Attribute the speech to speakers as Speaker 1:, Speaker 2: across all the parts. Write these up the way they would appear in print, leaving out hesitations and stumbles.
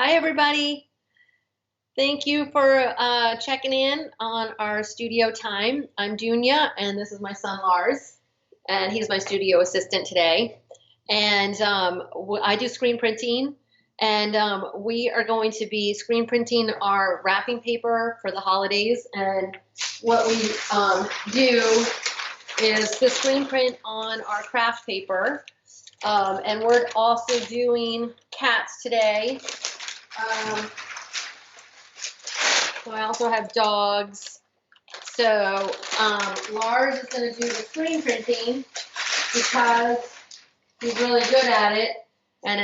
Speaker 1: Hi, everybody. Thank you for checking in on our studio time. I'm Doonya, and this is my son, Lars, and he's my studio assistant today. And I do screen printing, and we are going to be screen printing our wrapping paper for the holidays. And what we do is the screen print on our craft paper. And we're also doing cats today. So I also have dogs. So Lars is going to do the screen printing because he's really good at it, and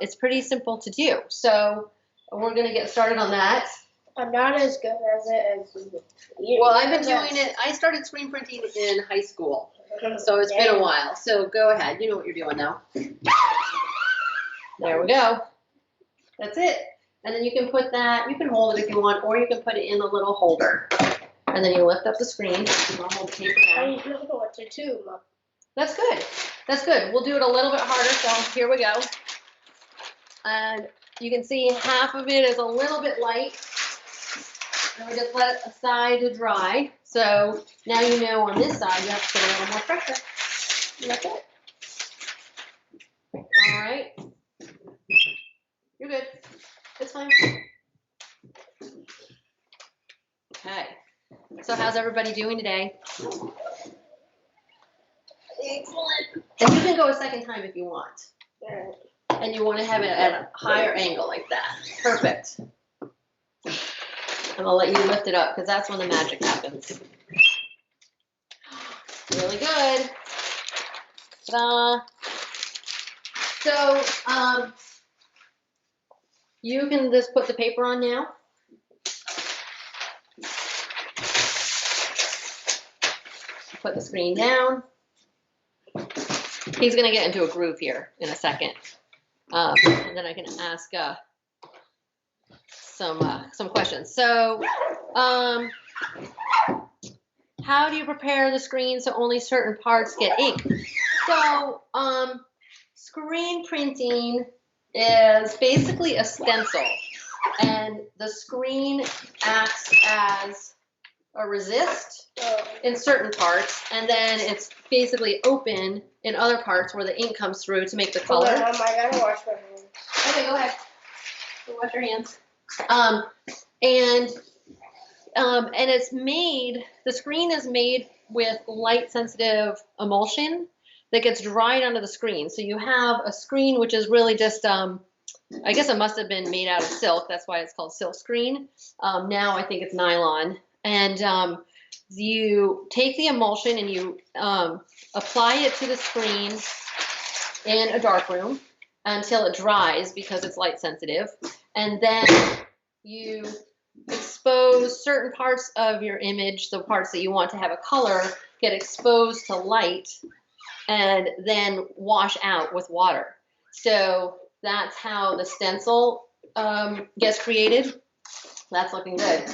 Speaker 1: it's pretty simple to do. So we're going to get started on that.
Speaker 2: I'm not as good as it as you.
Speaker 1: Well, I've been doing it. I started screen printing in high school, so it's been a while. So go ahead. You know what you're doing now. There we go. That's it. And then you can put that, you can hold it if you want, or you can put it in a little holder. And then you lift up the screen. I'll hold the paper down.
Speaker 2: I don't know what to do, Mom.
Speaker 1: That's good. That's good. We'll do it a little bit harder, so here we go. And you can see half of it is a little bit light. And we just let it aside to dry. So now you know on this side you have to put a little more pressure. And that's it. All right. You're good. It's fine. Okay. So how's everybody doing today?
Speaker 2: Excellent.
Speaker 1: And you can go a second time if you want. And you want to have it at a higher angle like that. Perfect. And I'll let you lift it up because that's when the magic happens. Really good. Ta-da. So, you can just put the paper on now. Put the screen down. He's going to get into a groove here in a second. And then I can ask some questions. So, how do you prepare the screen so only certain parts get ink? So, screen printing is basically a stencil, and the screen acts as a resist in certain parts, and then it's basically open in other parts where the ink comes through to make the color.
Speaker 2: Mom, I gotta wash my hands.
Speaker 1: Okay, go ahead. Go wash your hands. And it's made, the screen is made with light sensitive emulsion that gets dried onto the screen. So you have a screen which is really just, I guess it must have been made out of silk. That's why it's called silk screen. Now I think it's nylon. And you take the emulsion and you apply it to the screen in a dark room until it dries because it's light sensitive. And then you expose certain parts of your image, the parts that you want to have a color, get exposed to light and then wash out with water. So that's how the stencil gets created. That's looking good.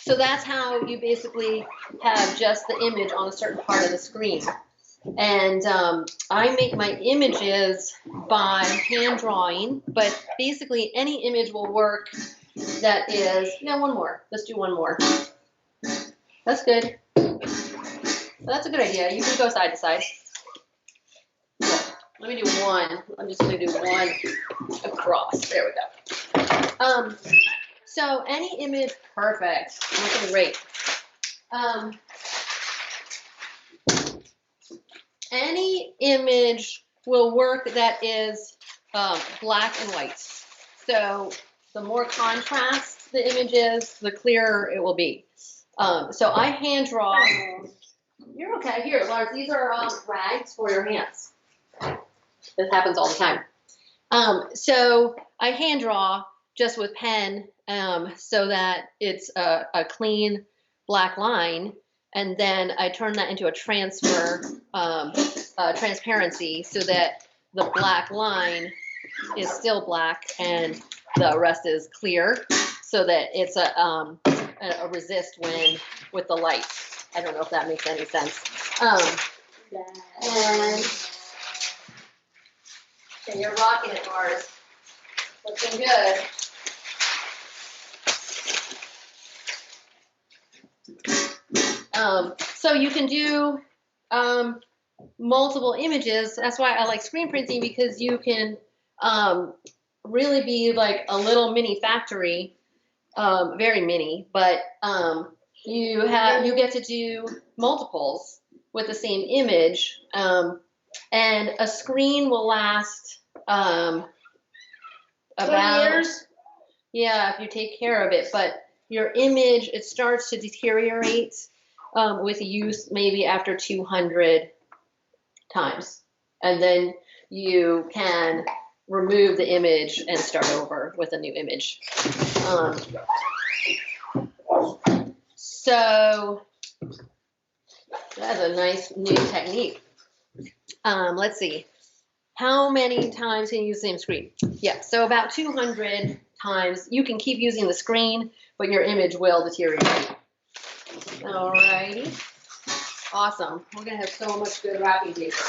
Speaker 1: So that's how you basically have just the image on a certain part of the screen. And I make my images by hand drawing, but basically any image will work that is, one more. Let's do one more. That's good. That's a good idea. You can go side to side. Let me do one. I'm just going to do one across. There we go. So any image, perfect. Looking great. Any image will work that is black and white. So the more contrast the image is, the clearer it will be. So I hand draw. You're okay. Here, Lars, these are rags for your hands. This happens all the time. So I hand draw just with pen so that it's a clean black line. And then I turn that into a transparency so that the black line is still black and the rest is clear so that it's a resist with the light. I don't know if that makes any sense. And Okay, you're rocking it, Mars. Looking good. So you can do multiple images. That's why I like screen printing, because you can really be like a little mini factory, very mini, but you get to do multiples with the same image, and a screen will last about
Speaker 2: years.
Speaker 1: Yeah, if you take care of it. But your image, it starts to deteriorate with use maybe after 200 times, and then you can remove the image and start over with a new image. So that's a nice new technique. Let's see. How many times can you use the same screen? Yeah, so about 200 times. You can keep using the screen, but your image will deteriorate. Alrighty. Awesome. We're going to have so much good wrapping paper.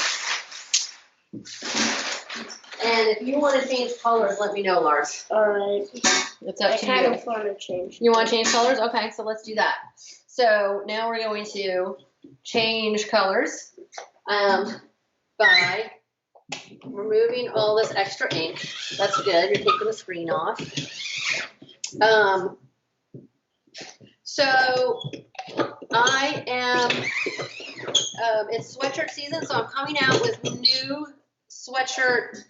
Speaker 1: And if you want to change colors, let me know, Lars.
Speaker 2: Alright.
Speaker 1: It's up to you.
Speaker 2: I kind of want to change.
Speaker 1: You want to change colors? Okay, so let's do that. So now we're going to change colors by removing all this extra ink. That's good. You're taking the screen off. So I am, it's sweatshirt season, so I'm coming out with new sweatshirt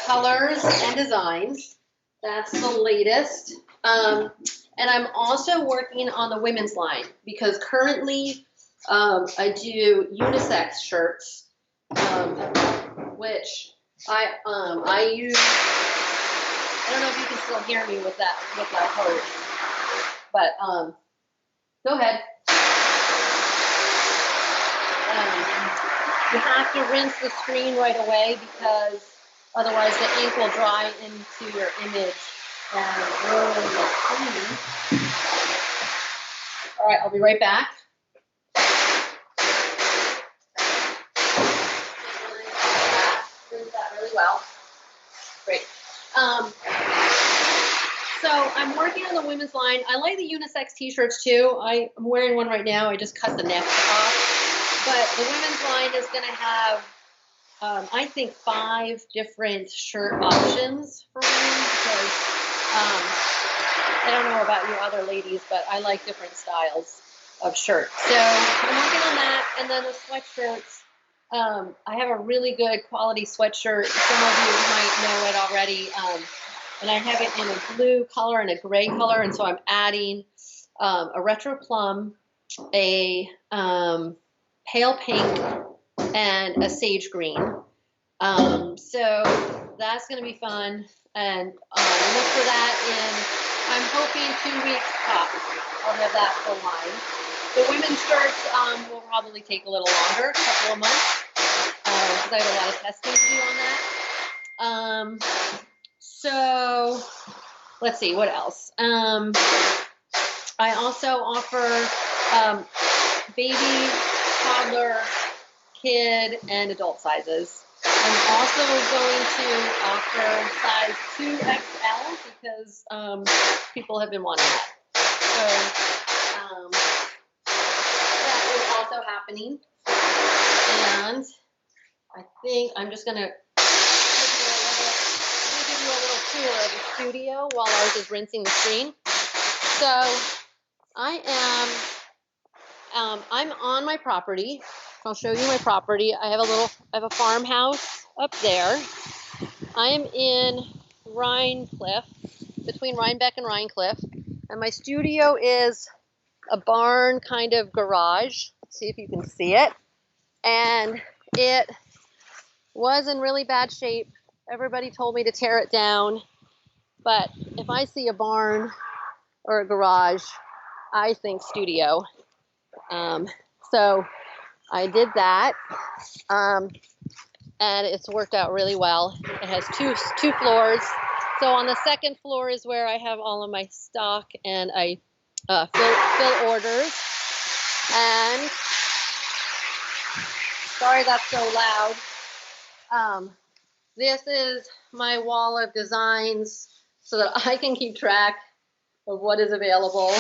Speaker 1: colors and designs. That's the latest. And I'm also working on the women's line, because currently I do unisex shirts, which I use. I don't know if you can still hear me with that hose, but go ahead. You have to rinse the screen right away, because otherwise the ink will dry into your image and ruin the screen. All right, I'll be right back. Rinse that really well. Great. So I'm working on the women's line. I like the unisex t-shirts too. I'm wearing one right now. I just cut the neck off. But the women's line is going to have, I think, 5 different shirt options for women, because I don't know about you other ladies, but I like different styles of shirts. So I'm working on that. And then the sweatshirts. I have a really good quality sweatshirt. Some of you might know it already. And I have it in a blue color and a gray color. And so I'm adding a retro plum, a pale pink, and a sage green. So that's going to be fun. And look for that in, I'm hoping, 2 weeks top. I'll have that full line. The women's shirts will probably take a little longer, a couple of months, because I have a lot of testing to do on that. So let's see, what else? I also offer baby, toddler, kid, and adult sizes. I'm also going to offer size 2XL, because people have been wanting that. So that is also happening. And I think I'm just going to give you a little tour of the studio while ours is rinsing the screen. So I am, I'm on my property. I'll show you my property. I have a farmhouse up there. I am in Rhinecliff, between Rhinebeck and Rhinecliff. And my studio is a barn kind of garage. Let's see if you can see it. And it was in really bad shape. Everybody told me to tear it down. But if I see a barn or a garage, I think studio. So I did that. And it's worked out really well. It has two floors. So on the second floor is where I have all of my stock, and I fill orders. And sorry that's so loud. this is my wall of designs so that I can keep track of what is available.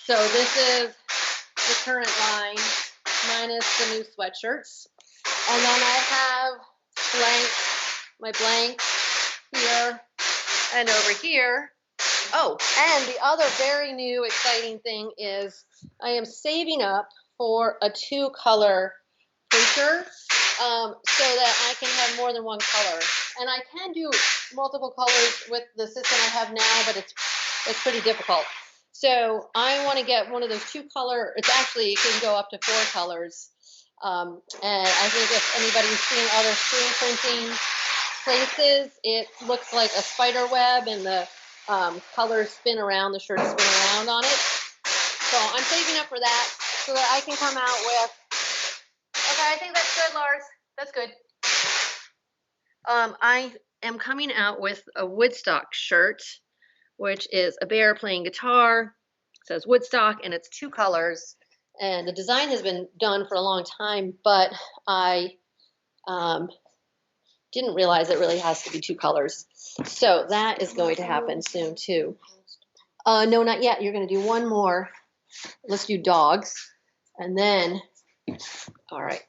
Speaker 1: So this is the current line minus the new sweatshirts. And then I have my blank here and over here. Oh, and the other very new exciting thing is I am saving up for a 2-color printer so that I can have more than one color. And I can do multiple colors with the system I have now, but it's pretty difficult. So I want to get one of those 2-color. It can go up to 4 colors. And I think if anybody's seen other screen printing places, it looks like a spider web, and the colors spin around, the shirts spin around on it. So I'm saving up for that so that I can come out with, okay, I think that's good, Lars. That's good. I am coming out with a Woodstock shirt, which is a bear playing guitar. It says Woodstock, and it's 2 colors. And the design has been done for a long time, but I didn't realize it really has to be 2 colors. So that is going to happen soon too. No, not yet. You're going to do one more. Let's do dogs. And then, all right,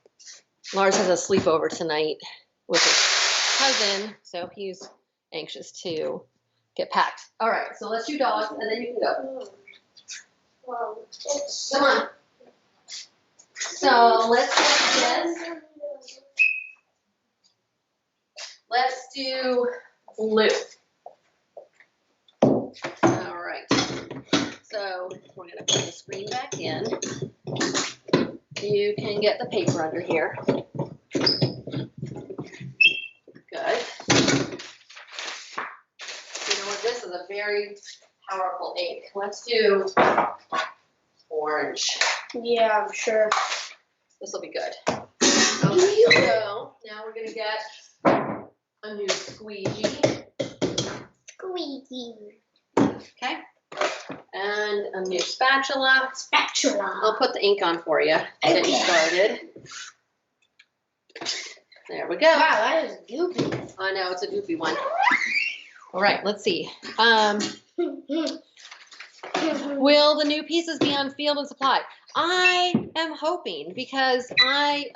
Speaker 1: Lars has a sleepover tonight with his cousin, so he's anxious to get packed. All right, so let's do dogs, and then you can go. Come on. So let's do this. Let's do blue. All right. So we're going to put the screen back in. You can get the paper under here. Good. You know what? This is a very powerful ink. Let's do orange.
Speaker 2: Yeah, I'm sure.
Speaker 1: This will be good. Okay, so now we're going to get a new squeegee.
Speaker 2: Squeaky.
Speaker 1: Okay. And a new spatula.
Speaker 2: Spatula.
Speaker 1: I'll put the ink on for you to get you started. There we go.
Speaker 2: Wow, that is goopy.
Speaker 1: I know, it's a goopy one. All right, let's see. Will the new pieces be on Field and Supply? I am hoping, because I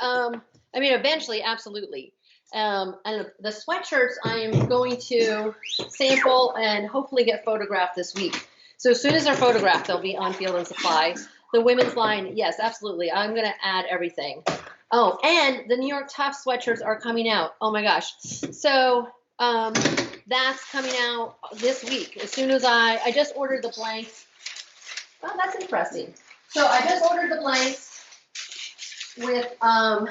Speaker 1: mean, eventually, absolutely. And the sweatshirts I am going to sample and hopefully get photographed this week. So as soon as they're photographed, they'll be on Field and Supply. The women's line, yes, absolutely. I'm going to add everything. Oh, and the New York Tough sweatshirts are coming out. Oh my gosh. So that's coming out this week. As soon as I just ordered the blanks. Oh, that's interesting. So I just ordered the blanks with, I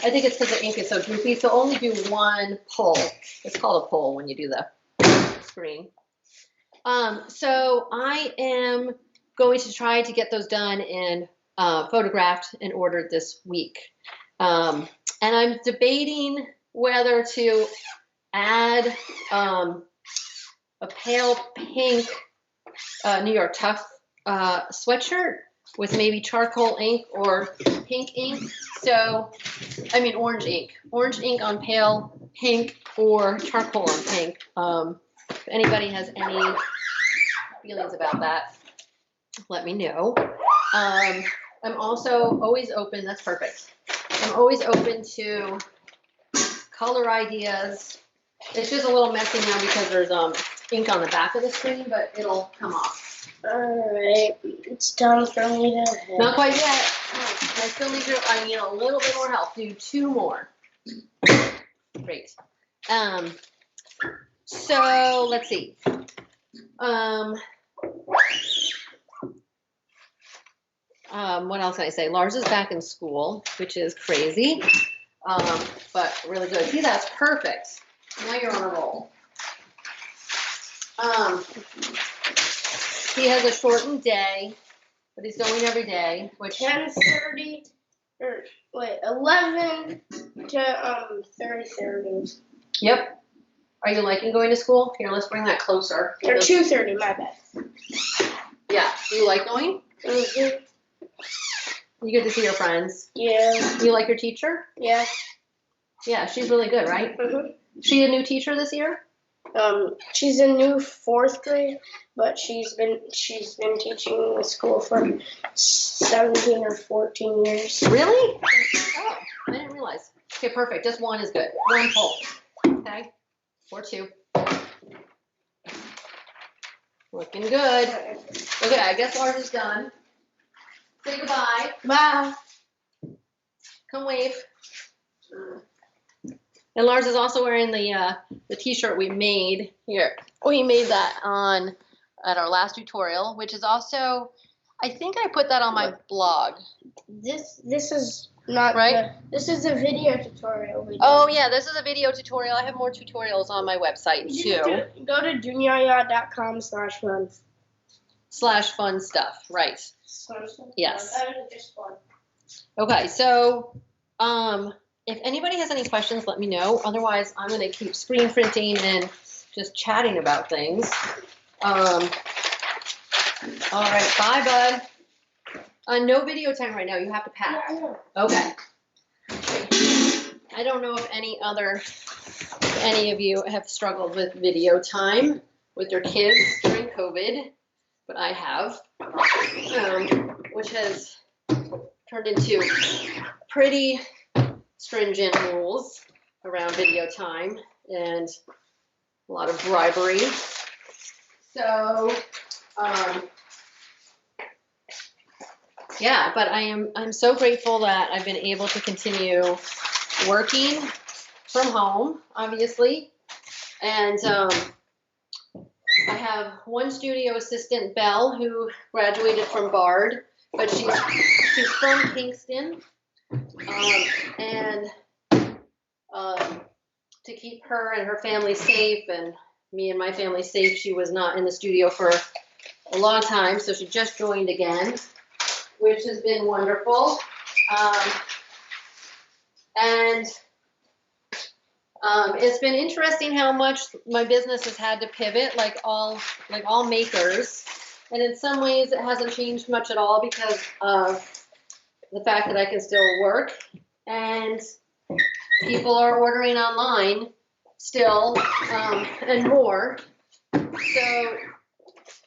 Speaker 1: think it's because the ink is so droopy, so only do one pull. It's called a pull when you do the screen. So I am going to try to get those done and photographed and ordered this week. And I'm debating whether to add a pale pink New York Tough sweatshirt with maybe charcoal ink or pink ink. So, I mean orange ink. Orange ink on pale pink or charcoal on pink. If anybody has any feelings about that, let me know. I'm also always open. That's perfect. I'm always open to color ideas. It's just a little messy now because there's ink on the back of the screen, but it'll come off.
Speaker 2: Alright, it's time for me to head.
Speaker 1: Not quite yet. I still need I need a little bit more help. Do 2 more. Great. So let's see. What else can I say? Lars is back in school, which is crazy, but really good. See, that's perfect. Now you're on a roll. He has a shortened day, but he's going every day, which
Speaker 2: 10:30, or wait, 11 to 30:30.
Speaker 1: Yep. Are you liking going to school? Here, let's bring that closer.
Speaker 2: Or 2:30, my bad.
Speaker 1: Yeah. Do you like going?
Speaker 2: Mm-hmm.
Speaker 1: You get to see your friends.
Speaker 2: Yeah.
Speaker 1: You like your teacher?
Speaker 2: Yeah.
Speaker 1: Yeah, she's really good, right? She a new teacher this year?
Speaker 2: She's in new 4th grade, but she's been teaching the school for 17 or 14 years.
Speaker 1: Really? Oh, I didn't realize. Okay, perfect. Just one is good. One pull. Okay, or 2. Looking good. Okay, I guess ours is done. Say goodbye.
Speaker 2: Bye.
Speaker 1: Come wave. And Lars is also wearing the t-shirt we made here. We made that at our last tutorial, which is also, I think I put that on my blog.
Speaker 2: This is not
Speaker 1: right.
Speaker 2: This is a video tutorial.
Speaker 1: Oh yeah, this is a video tutorial. I have more tutorials on my website too.
Speaker 2: Go to doonyaya.com/fun.
Speaker 1: /fun stuff, right? Yes.
Speaker 2: That was just fun.
Speaker 1: Okay, so if anybody has any questions, let me know. Otherwise, I'm going to keep screen printing and just chatting about things. All right, bye, bud. No video time right now. You have to pack.
Speaker 2: Yeah, I know.
Speaker 1: Okay. I don't know if any of you have struggled with video time with your kids during COVID, but I have, which has turned into pretty stringent rules around video time and a lot of bribery. So, yeah, but I'm so grateful that I've been able to continue working from home, obviously. And I have one studio assistant, Belle, who graduated from Bard, but she's from Kingston. And to keep her and her family safe and me and my family safe, she was not in the studio for a long time, so she just joined again, which has been wonderful. And it's been interesting how much my business has had to pivot, like all makers. And in some ways, it hasn't changed much at all because of the fact that I can still work, and people are ordering online still, and more. So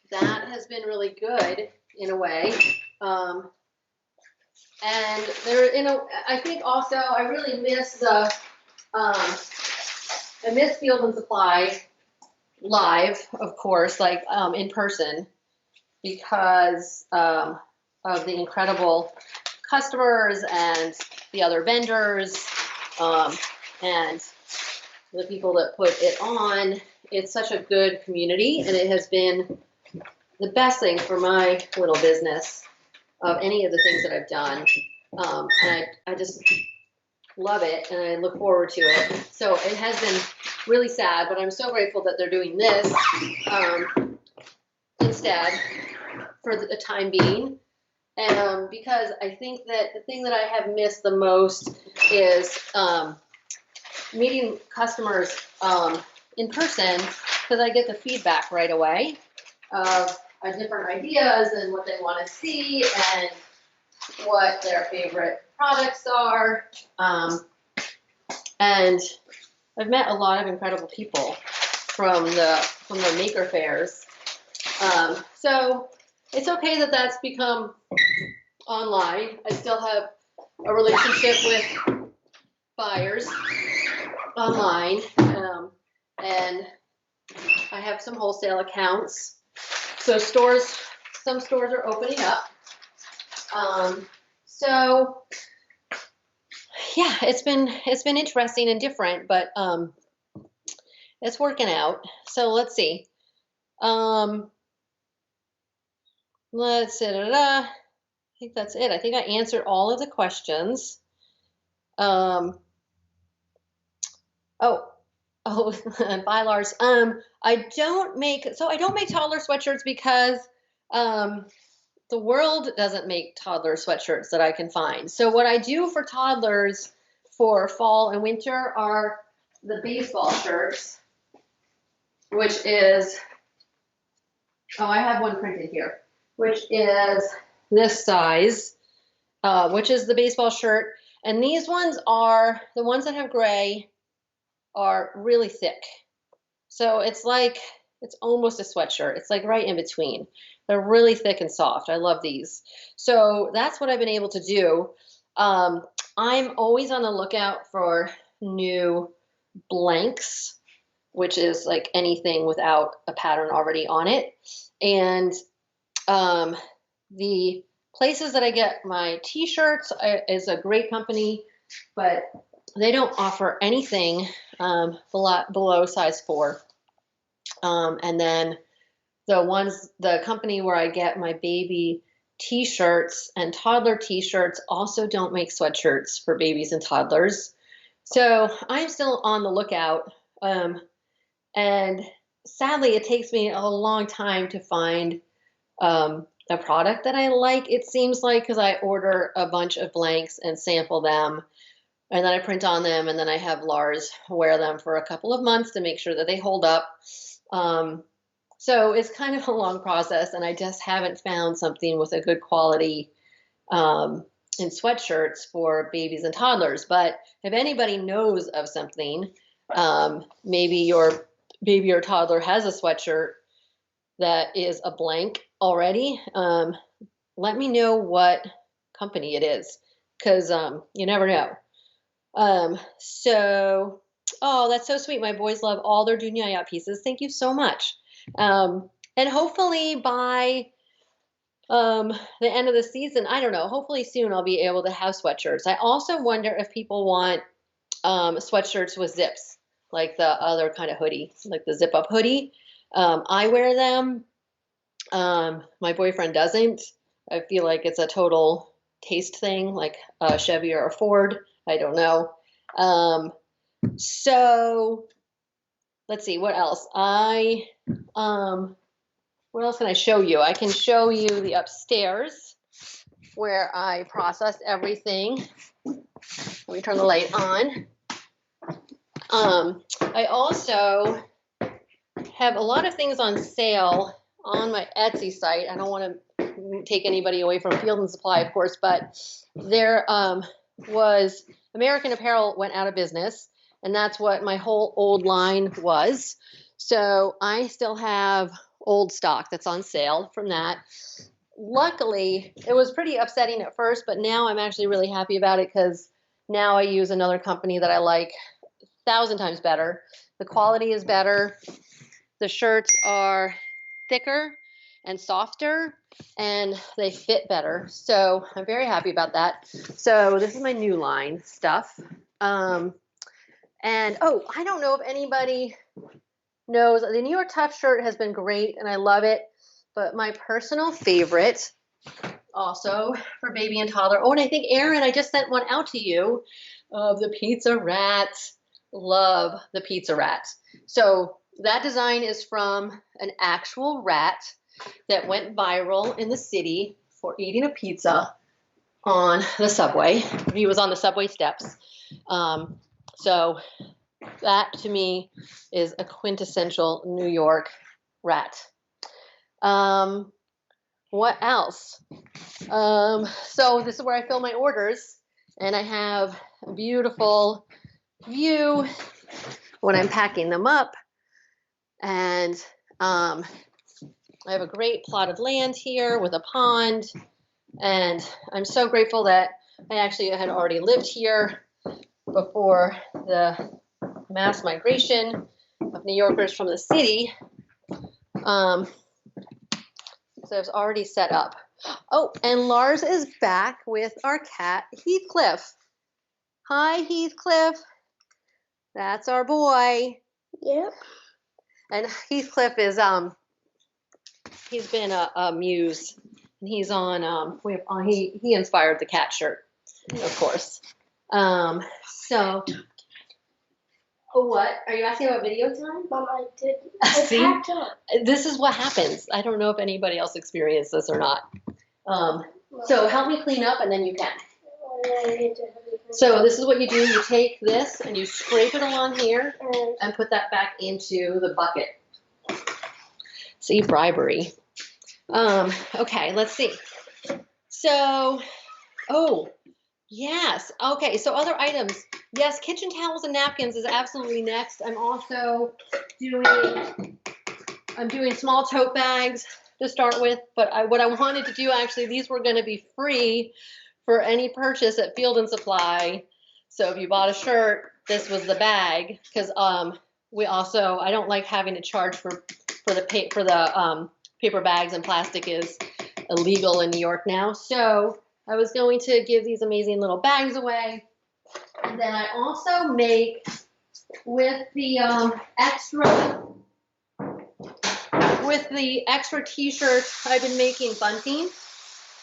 Speaker 1: that has been really good in a way. And I think also I really miss I miss Field and Supply live, of course, like in person, because of the incredible customers and the other vendors and the people that put it on. It's such a good community, and it has been the best thing for my little business of any of the things that I've done. And I just love it, and I look forward to it. So it has been really sad, but I'm so grateful that they're doing this instead for the time being. Because I think that the thing that I have missed the most is meeting customers in person, because I get the feedback right away of different ideas and what they want to see and what their favorite products are. And I've met a lot of incredible people from the maker fairs. So it's okay that that's become online. I still have a relationship with buyers online, and I have some wholesale accounts. So some stores are opening up. So yeah, it's been interesting and different, but it's working out. So let's see. Let's see. I think that's it. I think I answered all of the questions. Oh, bye, Lars. I don't make toddler sweatshirts because the world doesn't make toddler sweatshirts that I can find. So what I do for toddlers for fall and winter are the baseball shirts, which is, I have one printed here, which is this size, which is the baseball shirt. And these ones are, the ones that have gray are really thick. So it's like, it's almost a sweatshirt. It's like right in between. They're really thick and soft. I love these. So that's what I've been able to do. I'm always on the lookout for new blanks, which is like anything without a pattern already on it. And the places that I get my t-shirts is a great company, but they don't offer anything below size 4. And then the company where I get my baby t-shirts and toddler t-shirts also don't make sweatshirts for babies and toddlers. So I'm still on the lookout. And sadly, it takes me a long time to find a product that I like, it seems like, because I order a bunch of blanks and sample them, and then I print on them, and then I have Lars wear them for a couple of months to make sure that they hold up. So it's kind of a long process, and I just haven't found something with a good quality in sweatshirts for babies and toddlers. But if anybody knows of something, maybe your baby or toddler has a sweatshirt that is a blank already, let me know what company it is, because you never know. So, oh, that's so sweet. My boys love all their Doonyaya pieces. Thank you so much. And hopefully by the end of the season, I don't know, hopefully soon I'll be able to have sweatshirts. I also wonder if people want sweatshirts with zips, like the other kind of hoodie, like the zip up hoodie. I wear them. My boyfriend doesn't. I feel like it's a total taste thing, like a Chevy or a Ford. I don't know. So let's see, what else? What else can I show you? I can show you the upstairs where I processed everything. Let me turn the light on. I also have a lot of things on sale on my Etsy site. I don't want to take anybody away from Field and Supply, of course, but there was American Apparel went out of business, and that's what my whole old line was. So I still have old stock that's on sale from that. Luckily, it was pretty upsetting at first, but now I'm actually really happy about it because now I use another company that I like 1,000 times better. The quality is better. The shirts are thicker and softer, and they fit better. So I'm very happy about that. So this is my new line stuff. And oh, I don't know if anybody knows, the New York Tough shirt has been great and I love it, but my personal favorite also for baby and toddler, oh, and I think Erin, I just sent one out to you of the Pizza Rat. Love the Pizza Rat. So that design is from an actual rat that went viral in the city for eating a pizza on the subway. He was on the subway steps. So that to me is a quintessential New York rat. What else? So this is where I fill my orders, and I have a beautiful view when I'm packing them up. And I have a great plot of land here with a pond, and I'm so grateful that I actually had already lived here before the mass migration of New Yorkers from the city. So it's already set up. Oh, and Lars is back with our cat, Heathcliff. Hi, Heathcliff. That's our boy.
Speaker 2: Yep.
Speaker 1: And Heathcliff is, he's been a muse. And he's on, he inspired the cat shirt, of course. So, oh, what? Are you asking about video time?
Speaker 2: Mom, I did. I packed up.
Speaker 1: This is what happens. I don't know if anybody else experienced this or not. So help me clean up and then you can. So this is what you do. You take this and you scrape it along here and put that back into the bucket. See, bribery. Okay, let's see. So, oh, Yes. Okay. So other items. Yes, kitchen towels and napkins is absolutely next. I'm also doing small tote bags to start with, but what I wanted to do actually, these were going to be free for any purchase at Field and Supply. So if you bought a shirt, this was the bag, because we also, I don't like having to charge for the paper bags, and plastic is illegal in New York now. So I was going to give these amazing little bags away. And then I also make with the extra t-shirts, I've been making bunting.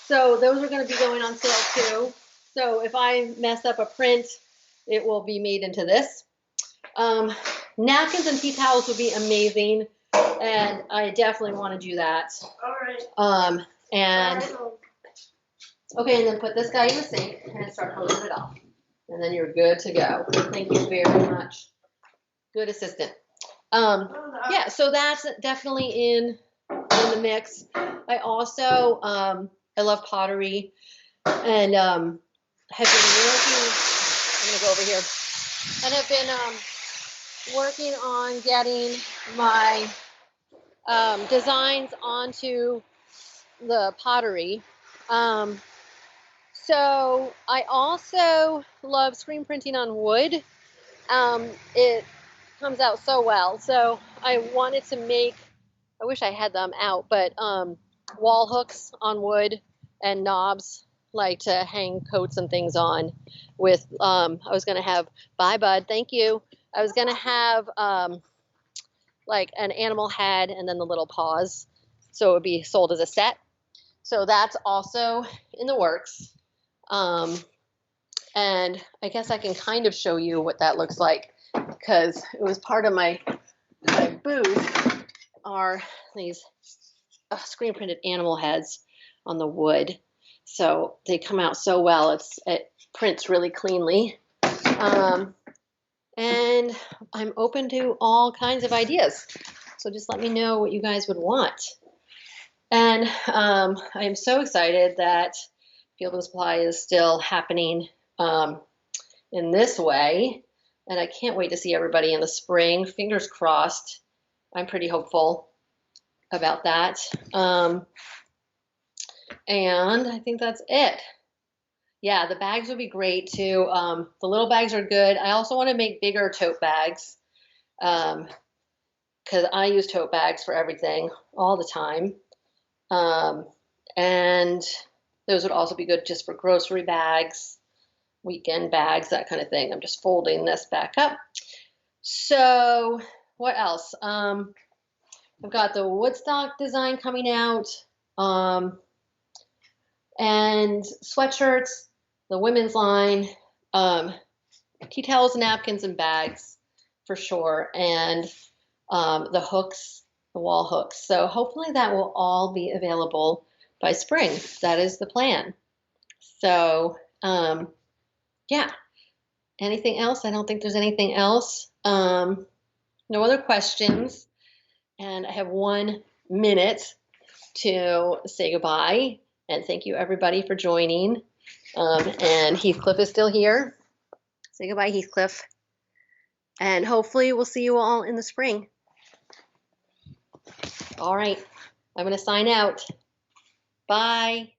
Speaker 1: So those are going to be going on sale too. So if I mess up a print, it will be made into this. Napkins and tea towels would be amazing, and I definitely want to do that.
Speaker 2: All right.
Speaker 1: And okay, and then put this guy in the sink and start hosing it off, and then you're good to go. Thank you very much. Good assistant. Yeah, so that's definitely in the mix. I also I love pottery, and have been working. I'm gonna go over here, and have been working on getting my designs onto the pottery. So I also love screen printing on wood. It comes out so well. So I wanted to make, I wish I had them out, but wall hooks on wood and knobs, like to hang coats and things on with, I was going to have, bye bud, thank you. I was going to have like an animal head and then the little paws. So it would be sold as a set. So that's also in the works. And I guess I can kind of show you what that looks like, because it was part of my booth are these screen printed animal heads on the wood. So they come out so well. It prints really cleanly. And I'm open to all kinds of ideas. So just let me know what you guys would want. And I am so excited that Field and Supply is still happening in this way. And I can't wait to see everybody in the spring. Fingers crossed. I'm pretty hopeful about that. And I think that's it. Yeah, the bags would be great too. The little bags are good. I also want to make bigger tote bags, because I use tote bags for everything all the time. And those would also be good just for grocery bags, weekend bags, that kind of thing. I'm just folding this back up. So what else? I've got the Woodstock design coming out, and sweatshirts, the women's line, tea towels, napkins, and bags for sure, and the hooks, the wall hooks. So hopefully that will all be available by spring. That is the plan. So yeah. Anything else? I don't think there's anything else. No other questions. And I have 1 minute to say goodbye. And thank you everybody for joining. And Heathcliff is still here. Say goodbye, Heathcliff. And hopefully we'll see you all in the spring. All right. I'm going to sign out. Bye.